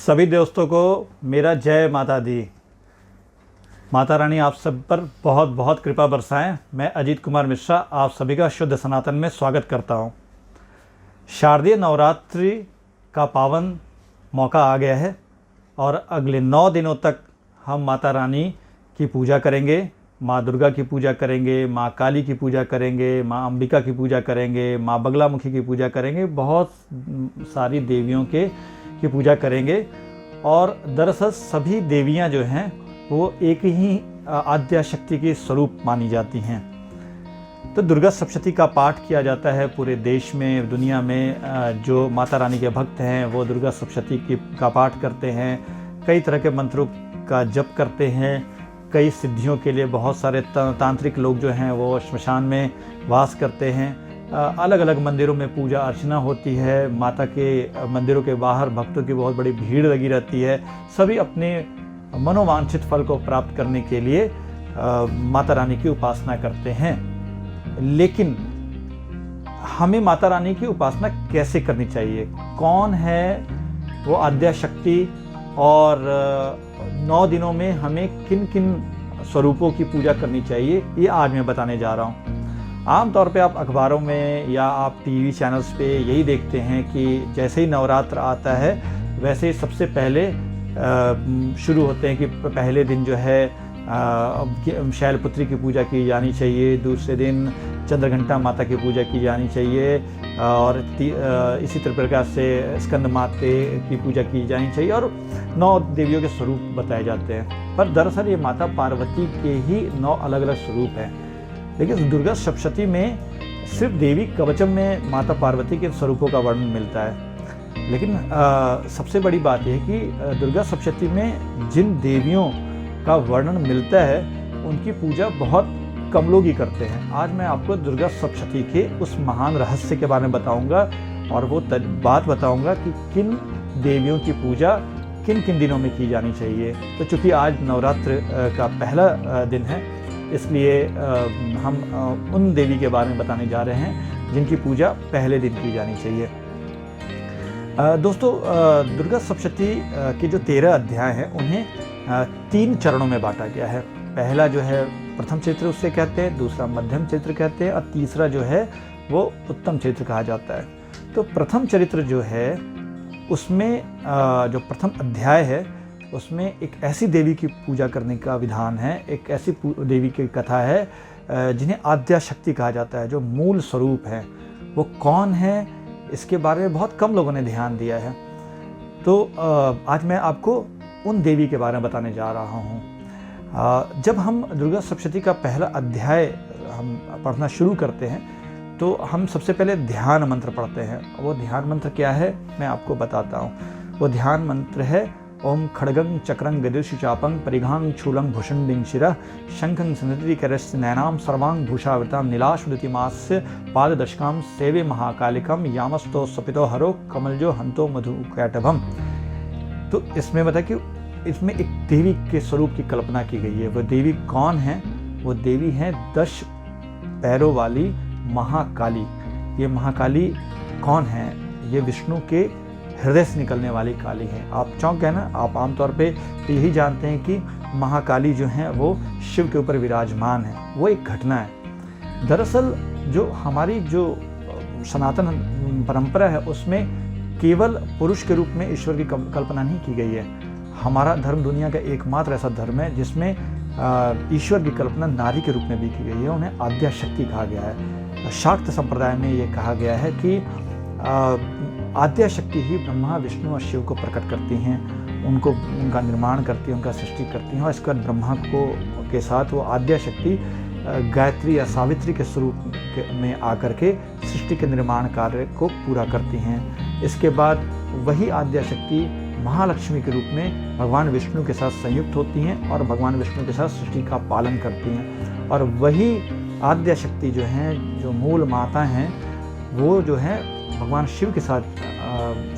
सभी दोस्तों को मेरा जय माता दी। माता रानी आप सब पर बहुत बहुत कृपा बरसाएं। मैं अजीत कुमार मिश्रा आप सभी का शुद्ध सनातन में स्वागत करता हूं। शारदीय नवरात्रि का पावन मौका आ गया है और अगले 9 दिनों तक हम माता रानी की पूजा करेंगे। माँ दुर्गा की पूजा करेंगे, माँ काली की पूजा करेंगे, माँ अंबिका की पूजा करेंगे, माँ बगलामुखी की पूजा करेंगे, बहुत सारी देवियों की पूजा करेंगे। और दरअसल सभी देवियाँ जो हैं वो एक ही आद्या शक्ति के स्वरूप मानी जाती हैं। तो दुर्गा सप्तशती का पाठ किया जाता है पूरे देश में, दुनिया में। जो माता रानी के भक्त हैं वो दुर्गा सप्तशती का पाठ करते हैं, कई तरह के मंत्रों का जप करते हैं। कई सिद्धियों के लिए बहुत सारे तांत्रिक लोग जो हैं वो श्मशान में वास करते हैं। अलग अलग मंदिरों में पूजा अर्चना होती है। माता के मंदिरों के बाहर भक्तों की बहुत बड़ी भीड़ लगी रहती है। सभी अपने मनोवांछित फल को प्राप्त करने के लिए माता रानी की उपासना करते हैं। लेकिन हमें माता रानी की उपासना कैसे करनी चाहिए, कौन है वो आद्या शक्ति, और 9 दिनों में हमें किन किन स्वरूपों की पूजा करनी चाहिए, ये आज मैं बताने जा रहा हूँ। आमतौर पे आप अखबारों में या आप टीवी चैनल्स पे यही देखते हैं कि जैसे ही नवरात्र आता है वैसे ही सबसे पहले शुरू होते हैं कि पहले दिन जो है शैलपुत्री की पूजा की जानी चाहिए, दूसरे दिन चंद्रघंटा माता की पूजा की जानी चाहिए, और इसी प्रकार से स्कंद माते की पूजा की जानी चाहिए, और 9 देवियों के स्वरूप बताए जाते हैं। पर दरअसल ये माता पार्वती के ही 9 अलग अलग स्वरूप हैं। लेकिन दुर्गा सप्तशती में सिर्फ देवी कवचम में माता पार्वती के स्वरूपों का वर्णन मिलता है। लेकिन सबसे बड़ी बात यह है कि दुर्गा सप्तशती में जिन देवियों का वर्णन मिलता है उनकी पूजा बहुत कम लोग ही करते हैं। आज मैं आपको दुर्गा सप्तशती के उस महान रहस्य के बारे में बताऊंगा, और वो बात बताऊंगा कि किन देवियों की पूजा किन किन दिनों में की जानी चाहिए। तो चूँकि आज नवरात्र का पहला दिन है, इसलिए हम उन देवी के बारे में बताने जा रहे हैं जिनकी पूजा पहले दिन की जानी चाहिए। दोस्तों, दुर्गा सप्तशती के जो 13 अध्याय हैं उन्हें 3 चरणों में बांटा गया है। पहला जो है प्रथम चरित्र उसे कहते हैं, दूसरा मध्यम चरित्र कहते हैं, और तीसरा जो है वो उत्तम चरित्र कहा जाता है। तो प्रथम चरित्र जो है उसमें जो प्रथम अध्याय है उसमें एक ऐसी देवी की पूजा करने का विधान है, एक ऐसी देवी की कथा है जिन्हें आद्या शक्ति कहा जाता है, जो मूल स्वरूप है। वो कौन है इसके बारे में बहुत कम लोगों ने ध्यान दिया है। तो आज मैं आपको उन देवी के बारे में बताने जा रहा हूँ। जब हम दुर्गा सप्तशती का पहला अध्याय हम पढ़ना शुरू करते हैं तो हम सबसे पहले ध्यान मंत्र पढ़ते हैं। वो ध्यान मंत्र क्या है मैं आपको बताता हूँ। वो ध्यान मंत्र है ओम खड्गं चक्रं गदिर्शुचापं परिघां शूलं भुषुंडिं शिरः शंखं सनदिकरस्य नैनां सर्वांग भूषावृतां नीलाशुदितिमास्य पाददशकां सेवे महाकालिकं यामस्तो सपितो हरो कमलजो हंतो मधुकैटभम। तो इसमें बता कि इसमें एक देवी के स्वरूप की कल्पना की गई है। वो देवी कौन है? वो देवी है 10 पैरों वाली महाकाली। ये महाकाली कौन है? ये विष्णु के हृदय से निकलने वाली काली है। आप चौंक गए ना। आप आमतौर पे तो यही जानते हैं कि महाकाली जो है वो शिव के ऊपर विराजमान है। वो एक घटना है। दरअसल जो हमारी जो सनातन परंपरा है उसमें केवल पुरुष के रूप में ईश्वर की कल्पना नहीं की गई है। हमारा धर्म दुनिया का एकमात्र ऐसा धर्म है जिसमें ईश्वर की कल्पना नारी के रूप में भी की गई है। उन्हें आद्या शक्ति कहा गया है। शाक्त संप्रदाय में ये कहा गया है कि आद्या शक्ति ही ब्रह्मा विष्णु और शिव को प्रकट करती हैं, उनका निर्माण करती हैं, उनका सृष्टि करती हैं। और इसके बाद ब्रह्मा के साथ वो आद्या शक्ति गायत्री या सावित्री के स्वरूप में आकर के सृष्टि के निर्माण कार्य को पूरा करती हैं। इसके बाद वही आद्या शक्ति महालक्ष्मी के रूप में भगवान विष्णु के साथ संयुक्त होती हैं और भगवान विष्णु के साथ सृष्टि का पालन करती हैं। और वही आद्या शक्ति जो हैं, जो मूल माता हैं, वो जो है भगवान शिव के साथ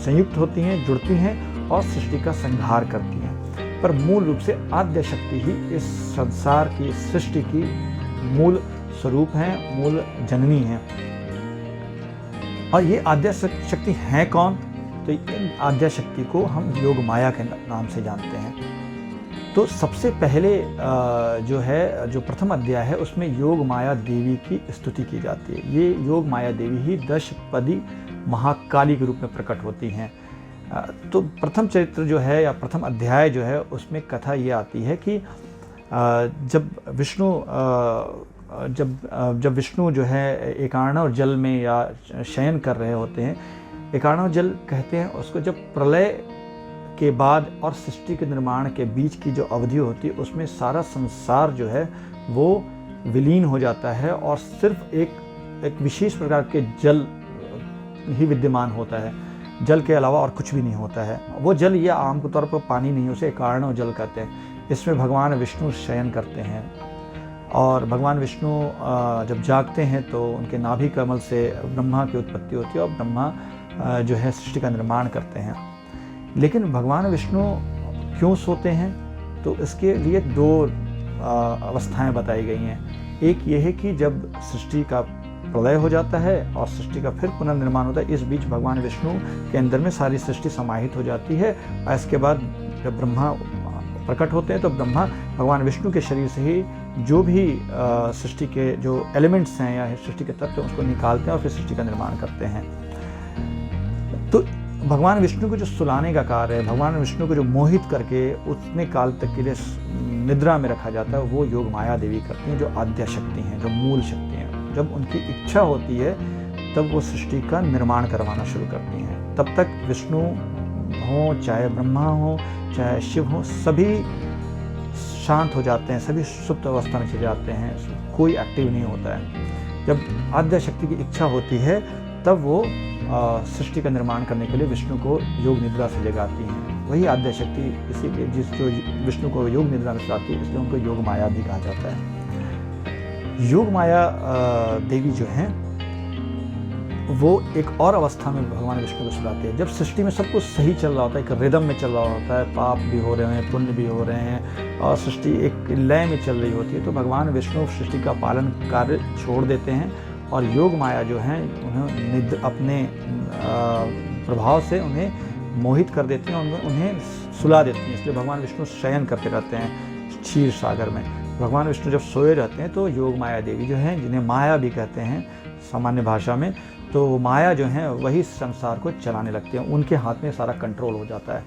संयुक्त होती हैं, जुड़ती हैं और सृष्टि का संहार करती हैं। पर मूल रूप से आद्या शक्ति ही इस संसार की सृष्टि की मूल स्वरूप हैं, मूल जननी हैं। और ये आद्या शक्ति हैं कौन? तो इन आद्या शक्ति को हम योग माया के नाम से जानते हैं। तो सबसे पहले जो प्रथम अध्याय है उसमें योग माया देवी की स्तुति की जाती है। ये योग माया देवी ही दशपदी महाकाली के रूप में प्रकट होती हैं। तो प्रथम चरित्र जो है या प्रथम अध्याय जो है उसमें कथा ये आती है कि जब विष्णु जो है एकार्णव जल में या शयन कर रहे होते हैं, एकार्णव जल कहते हैं उसको, जब प्रलय के बाद और सृष्टि के निर्माण के बीच की जो अवधि होती है उसमें सारा संसार जो है वो विलीन हो जाता है और सिर्फ एक विशेष प्रकार के जल ही विद्यमान होता है। जल के अलावा और कुछ भी नहीं होता है। वो जल ये आमतौर पर पानी नहीं, उसे एकार्णव जल कहते हैं। इसमें भगवान विष्णु शयन करते हैं और भगवान विष्णु जब जागते हैं तो उनके नाभि कमल से ब्रह्मा की उत्पत्ति होती है और ब्रह्मा जो है सृष्टि का निर्माण करते हैं। लेकिन भगवान विष्णु क्यों सोते हैं, तो इसके लिए दो अवस्थाएं बताई गई हैं। एक ये है कि जब सृष्टि का प्रलय हो जाता है और सृष्टि का फिर पुनर्निर्माण होता है, इस बीच भगवान विष्णु के अंदर में सारी सृष्टि समाहित हो जाती है। और इसके बाद जब ब्रह्मा प्रकट होते हैं तो ब्रह्मा भगवान विष्णु के शरीर से ही जो भी सृष्टि के जो एलिमेंट्स हैं या सृष्टि के तत्व उसको निकालते हैं और फिर सृष्टि का निर्माण करते हैं। तो भगवान विष्णु को जो सुलाने का कार्य है, भगवान विष्णु को जो मोहित करके उतने काल तक के लिए निद्रा में रखा जाता है, वो योग माया देवी करती हैं, जो आद्या शक्ति हैं, जो मूल शक्ति हैं। जब उनकी इच्छा होती है तब वो सृष्टि का निर्माण करवाना शुरू करती हैं। तब तक विष्णु हो, चाहे ब्रह्मा हो, चाहे शिव हो, सभी शांत हो जाते हैं, सभी सुप्त अवस्था में चले जाते हैं, कोई एक्टिव नहीं होता है। जब आद्या शक्ति की इच्छा होती है तब वो सृष्टि का निर्माण करने के लिए विष्णु को योग निद्रा से जगाती हैं। वही आद्या शक्ति, इसीलिए जो विष्णु को योग निद्रा में सुलाती है इसलिए उनको योग माया भी कहा जाता है। योग माया देवी जो हैं वो एक और अवस्था में भगवान विष्णु को सुलाते हैं। जब सृष्टि में सब कुछ सही चल रहा होता है, एक रिदम में चल रहा होता है, पाप भी हो रहे हैं, पुण्य भी हो रहे हैं और सृष्टि एक लय में चल रही होती है, तो भगवान विष्णु सृष्टि का पालन कार्य छोड़ देते हैं और योग माया जो है उन्हें अपने प्रभाव से उन्हें मोहित कर देते हैं और उन्हें सुला देती हैं। इसलिए भगवान विष्णु शयन करते रहते हैं क्षीर सागर में। भगवान विष्णु जब सोए रहते हैं तो योग माया देवी जो हैं, जिन्हें माया भी कहते हैं सामान्य भाषा में, तो माया जो है वही संसार को चलाने लगती है, उनके हाथ में सारा कंट्रोल हो जाता है।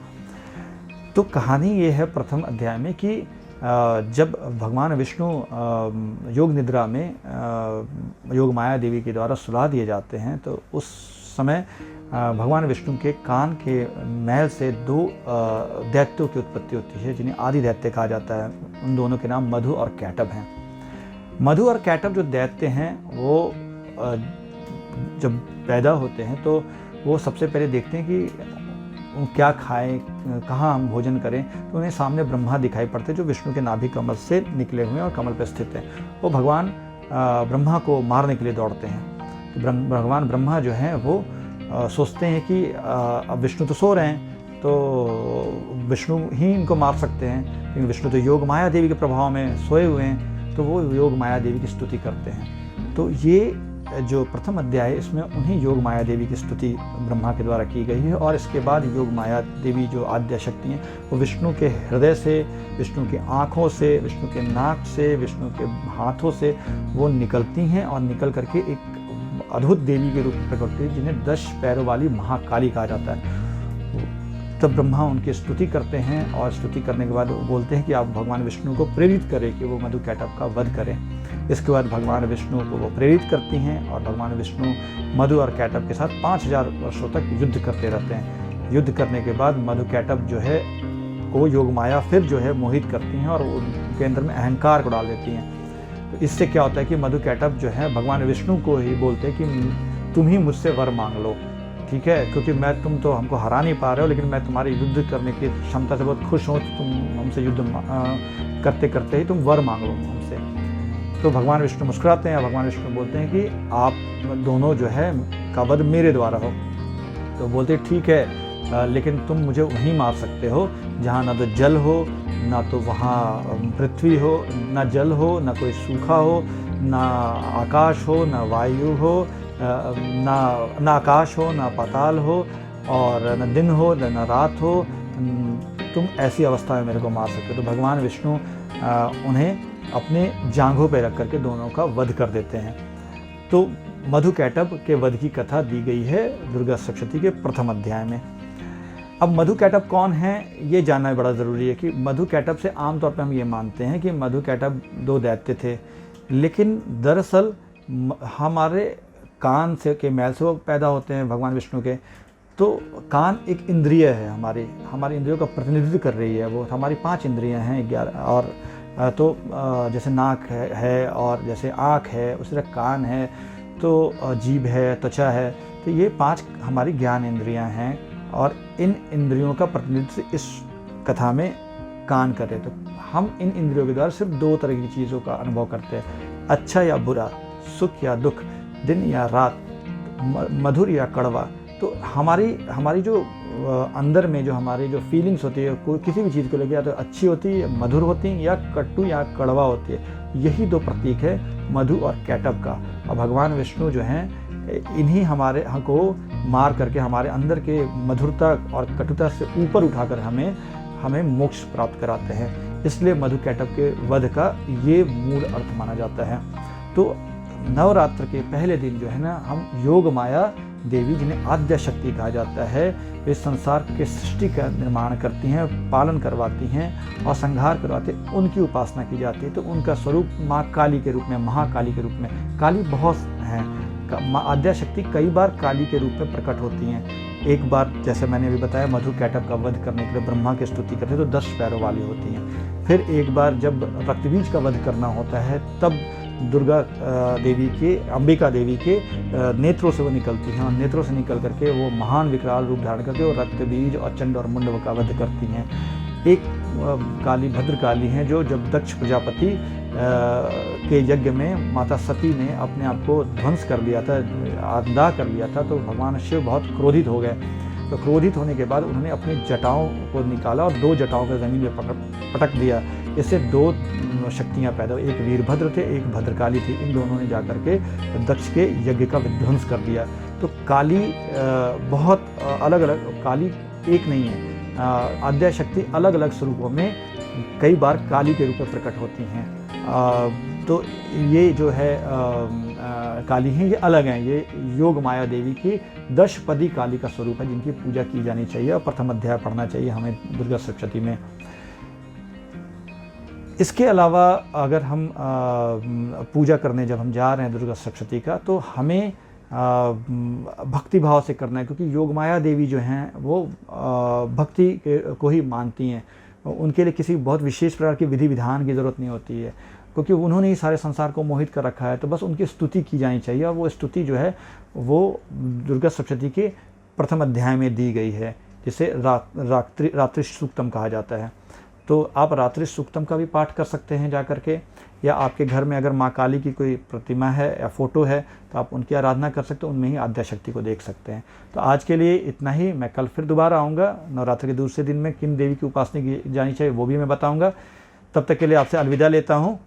तो कहानी ये है प्रथम अध्याय में कि जब भगवान विष्णु योग निद्रा में योग माया देवी के द्वारा सुला दिए जाते हैं तो उस समय भगवान विष्णु के कान के मैल से दो दैत्यों की उत्पत्ति होती है, जिन्हें आदि दैत्य कहा जाता है। उन दोनों के नाम मधु और कैटभ हैं। मधु और कैटभ जो दैत्य हैं वो जब पैदा होते हैं तो वो सबसे पहले देखते हैं कि क्या खाएं, कहाँ हम भोजन करें, तो उन्हें सामने ब्रह्मा दिखाई पड़ते हैं जो विष्णु के नाभि कमल से निकले हुए हैं और कमल पर स्थित हैं। वो भगवान ब्रह्मा को मारने के लिए दौड़ते हैं। तो भगवान ब्रह्मा जो हैं वो सोचते हैं कि अब विष्णु तो सो रहे हैं तो विष्णु ही इनको मार सकते हैं, लेकिन विष्णु तो योग माया देवी के प्रभाव में सोए हुए हैं, तो वो योग माया देवी की स्तुति करते हैं। तो ये जो प्रथम अध्याय है इसमें उन्हीं योग माया देवी की स्तुति ब्रह्मा के द्वारा की गई है और इसके बाद योग माया देवी जो आद्या शक्ति हैं वो विष्णु के हृदय से, विष्णु की आँखों से, विष्णु के नाक से, विष्णु के हाथों से वो निकलती हैं और निकल करके एक अद्भुत देवी के रूप में प्रकट होती है, जिन्हें 10 पैरों वाली महाकाली कहा जाता है। तब ब्रह्मा उनकी स्तुति करते हैं और स्तुति करने के बाद वो बोलते हैं कि आप भगवान विष्णु को प्रेरित करें कि वो मधु कैटभ का वध करें। इसके बाद भगवान विष्णु को वो प्रेरित करती हैं और भगवान विष्णु मधु और कैटभ के साथ 5000 वर्षों तक युद्ध करते रहते हैं। युद्ध करने के बाद मधु कैटभ जो है वो योग माया फिर जो है मोहित करती हैं और उनके अंदर में अहंकार को डाल देती हैं। तो इससे क्या होता है कि मधु कैटभ जो है भगवान विष्णु को ही बोलते हैं कि तुम ही मुझसे वर मांग लो, ठीक है, क्योंकि तुम तो हमको हरा नहीं पा रहे हो, लेकिन मैं तुम्हारी युद्ध करने की क्षमता से बहुत खुश हूँ, तुम हमसे युद्ध करते करते ही तुम वर मांग लो हमसे। तो भगवान विष्णु मुस्कुराते हैं और भगवान विष्णु बोलते हैं कि आप दोनों जो है का वध मेरे द्वारा हो। तो बोलते ठीक है, लेकिन तुम मुझे वहीं मार सकते हो जहाँ ना तो जल हो, ना तो वहाँ पृथ्वी हो, ना जल हो, ना कोई सूखा हो, ना आकाश हो, ना वायु हो, ना आकाश हो, ना पाताल हो, और न दिन हो न रात हो, तुम ऐसी अवस्था में मेरे को मार सकते हो। तो भगवान विष्णु उन्हें अपने जांघों पे रख करके दोनों का वध कर देते हैं। तो मधुकैटभ के वध की कथा दी गई है दुर्गा सप्तशती के प्रथम अध्याय में। अब मधुकैटभ कौन है ये जानना बड़ा ज़रूरी है कि मधुकैटभ से आमतौर पर हम ये मानते हैं कि मधुकैटभ 2 दैत्य थे, लेकिन दरअसल हमारे कान से के मैल से वो पैदा होते हैं भगवान विष्णु के। तो कान एक इंद्रिय है, हमारी इंद्रियों का प्रतिनिधित्व कर रही है वो। हमारी 5 इंद्रियां हैं 11, और तो जैसे नाक है और जैसे आँख है, उसी तरह कान है, तो जीभ है, त्वचा है। तो ये 5 हमारी ज्ञान इंद्रियां हैं और इन इंद्रियों का प्रतिनिधित्व इस कथा में कान कर रहे। तो हम इन इंद्रियों के द्वारा सिर्फ 2 तरह की चीज़ों का अनुभव करते हैं, अच्छा या बुरा, सुख या दुख, दिन या रात, मधुर या कड़वा। तो हमारी जो अंदर में जो हमारी जो फीलिंग्स होती है कोई किसी भी चीज़ को लेकर, या तो अच्छी होती है, मधुर होती है, या कटु या कड़वा होती है। यही 2 प्रतीक है मधु और कैटभ का। और भगवान विष्णु जो हैं इन्हीं हमारे को मार करके हमारे अंदर के मधुरता और कटुता से ऊपर उठाकर हमें मोक्ष प्राप्त कराते हैं। इसलिए मधुकैटभ के वध का ये मूल अर्थ माना जाता है। तो नवरात्र के पहले दिन जो है ना, हम योग माया देवी, जिन्हें आद्या शक्ति कहा जाता है, वे संसार के सृष्टि का निर्माण करती हैं, पालन करवाती हैं और संहार करवाती हैं, उनकी उपासना की जाती है। तो उनका स्वरूप माँ काली के रूप में, महाकाली के रूप में, काली बहुत हैं। आद्या शक्ति कई बार काली के रूप में प्रकट होती हैं। एक बार जैसे मैंने अभी बताया, मधुकैटभ का वध करने के लिए ब्रह्मा की स्तुति करते तो 10 पैरों वाली होती हैं। फिर एक बार जब रक्तबीज का वध करना होता है, तब दुर्गा देवी के, अंबिका देवी के नेत्रों से वो निकलती हैं, और नेत्रों से निकल करके वो महान विकराल रूप धारण करके वो रक्तबीज और चंड और मुंडव का वध करती हैं। एक काली भद्रकाली हैं जो जब दक्ष प्रजापति के यज्ञ में माता सती ने अपने आप को ध्वंस कर लिया था, आंधा कर लिया था, तो भगवान शिव बहुत क्रोधित हो गए। तो क्रोधित होने के बाद उन्होंने अपनी जटाओं को निकाला और 2 जटाओं को ज़मीन में पटक दिया। इससे 2 शक्तियाँ पैदा हुई, एक वीरभद्र थे, एक भद्रकाली थी। इन दोनों ने जाकर के दक्ष के यज्ञ का विध्वंस कर दिया। तो काली बहुत अलग अलग, काली एक नहीं है, आद्या शक्ति अलग अलग स्वरूपों में कई बार काली के रूप में प्रकट होती हैं। तो ये जो है काली हैं, ये अलग हैं। ये योग माया देवी की 10 पदी काली का स्वरूप है, जिनकी पूजा की जानी चाहिए और प्रथम अध्याय पढ़ना चाहिए हमें दुर्गा सप्तशती में। इसके अलावा अगर हम पूजा करने जब हम जा रहे हैं दुर्गा सप्तशती का, तो हमें भक्ति भाव से करना है, क्योंकि योग माया देवी जो हैं वो भक्ति को ही मानती हैं। उनके लिए किसी बहुत विशेष प्रकार की विधि विधान की ज़रूरत नहीं होती है, क्योंकि उन्होंने ही सारे संसार को मोहित कर रखा है। तो बस उनकी स्तुति की जानी चाहिए, और वो स्तुति जो है वो दुर्गा सप्तशती के प्रथम अध्याय में दी गई है, जिसे रात्रि सूक्तम कहा जाता है। तो आप रात्रि सूक्तम का भी पाठ कर सकते हैं जा कर के, या आपके घर में अगर माँ काली की कोई प्रतिमा है या फोटो है तो आप उनकी आराधना कर सकते हैं, उनमें ही आद्या शक्ति को देख सकते हैं। तो आज के लिए इतना ही। मैं कल फिर दोबारा आऊँगा। नवरात्र के दूसरे दिन में किन देवी की उपासना की जानी चाहिए वो भी मैं बताऊँगा। तब तक के लिए आपसे अलविदा लेता हूँ।